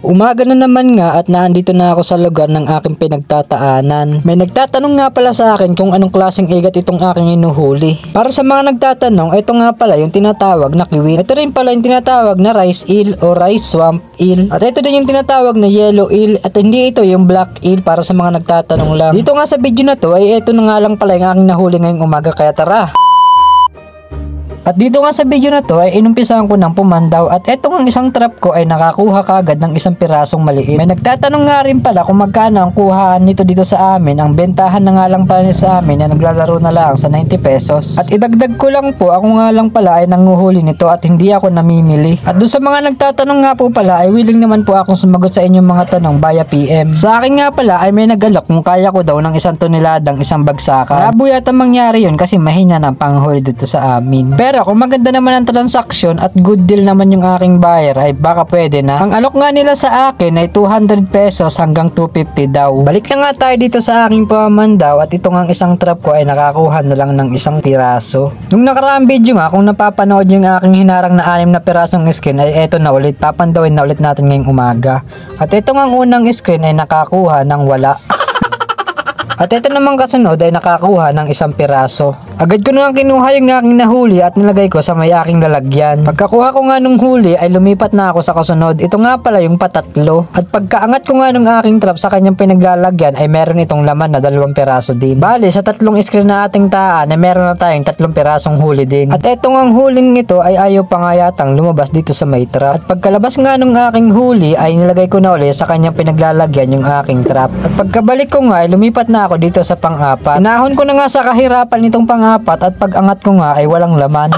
Umaga na naman nga at naandito na ako sa lugar ng aking pinagtataanan. May nagtatanong nga pala sa akin kung anong klaseng igat itong aking inuhuli. Para sa mga nagtatanong, ito nga pala yung tinatawag na kiwit. Ito rin pala yung tinatawag na rice eel o rice swamp eel. At ito din yung tinatawag na yellow eel. At hindi ito yung black eel para sa mga nagtatanong lang. Dito nga sa video na to ay ito na nga lang pala yung aking nahuli ngayong umaga, kaya tara! At dito nga sa video na to ay inumpisahan ko ng pumandaw at eto nga isang trap ko ay nakakuha kagad ng isang pirasong maliit. May nagtatanong nga rin pala kung magkano ang kuhaan nito dito sa amin. Ang bentahan na nga lang pala sa amin na naglalaro na lang sa 90 pesos. At idagdag ko lang po, ako nga lang pala ay nanguhuli nito at hindi ako namimili. At doon sa mga nagtatanong nga po pala ay willing naman po akong sumagot sa inyong mga tanong via PM. Sa akin nga pala ay may nagalok kung kaya ko daw ng 1 toneladang isang bagsakan. Labo yata mangyari yun kasi mahina ng panghuli dito sa amin. Pero kung maganda naman ang transaksyon at good deal naman yung aking buyer ay baka pwede na. Ang alok nga nila sa akin ay 200 pesos hanggang 250 daw. Balik na nga tayo dito sa aking pamandaw at ito nga isang trap ko ay nakakuha na lang ng isang piraso. Nung nakaraang video nga, kung napapanood yung aking hinarang na 6 na pirasong screen ay eto na ulit. Papandawin na ulit natin ngayong umaga. At ito nga unang screen ay nakakuha ng wala. At ito naman kasunod ay nakakuha ng isang piraso. Agad ko na lang kinuha yung aking nahuli at nilagay ko sa may aking lalagyan. Pagkakuha ko nga nung huli ay lumipat na ako sa kasunod. Ito nga pala yung patatlo. At pagkaangat ko nga nung aking trap sa kanyang pinaglalagyan ay meron itong laman na 2 piraso din. Bali sa 3 screen na ating taan ay meron na tayong 3 pirasong huli din. At etong ang huling nito ay ayaw pa nga yatang lumabas dito sa may trap. At pagkalabas nga nung aking huli ay nilagay ko na ulit sa kanyang pinaglalagyan yung aking trap. At pagkabalik ko nga ay lumipat na ako dito sa pang-4. Inahon ko na nga sa kahirapan nitong pang-4 at pag-angat ko nga ay walang laman.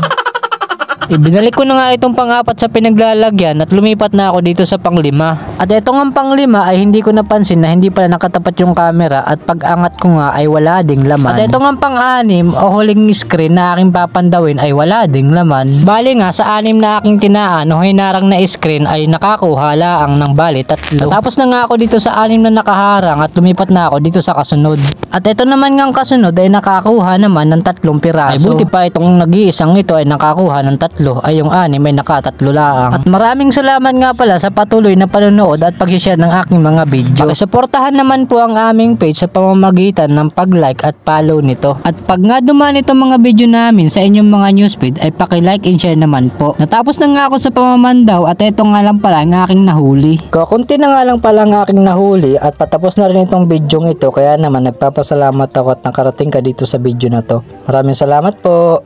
Ibinalik ko na nga itong pang-4 sa pinaglalagyan at lumipat na ako dito sa pang-5. At itong ang pang-5 ay hindi ko napansin na hindi pala nakatapat yung camera at pag-angat ko nga ay wala ding laman. At itong ang pang-6 o huling screen na aking papandawin ay wala ding laman. Bali nga sa 6 na aking tinaan o hinarang na screen ay nakakuha laang ng bali 3. Tapos na nga ako dito sa 6 na nakaharang at lumipat na ako dito sa kasunod. At ito naman nga kasunod ay nakakuha naman ng 3 piraso. Ay buti pa itong nag-iisang ito ay nakakuha ng 3. Ay yung 6 ay naka-3 laang. At maraming salamat nga pala sa patuloy na panonood at pag-share ng aking mga video. Pakisuportahan naman po ang aming page sa pamamagitan ng pag-like at follow nito. At pag nga dumaan itong mga video namin sa inyong mga newsfeed ay paki-like and share naman po. Natapos na nga ako sa pamamandaw at ito nga lang pala ang aking nahuli. Kakunti na nga lang pala ang aking nahuli at patapos na rin itong video ito, kaya naman nagpapasalamat ako at nakarating ka dito sa video na to. Maraming salamat po.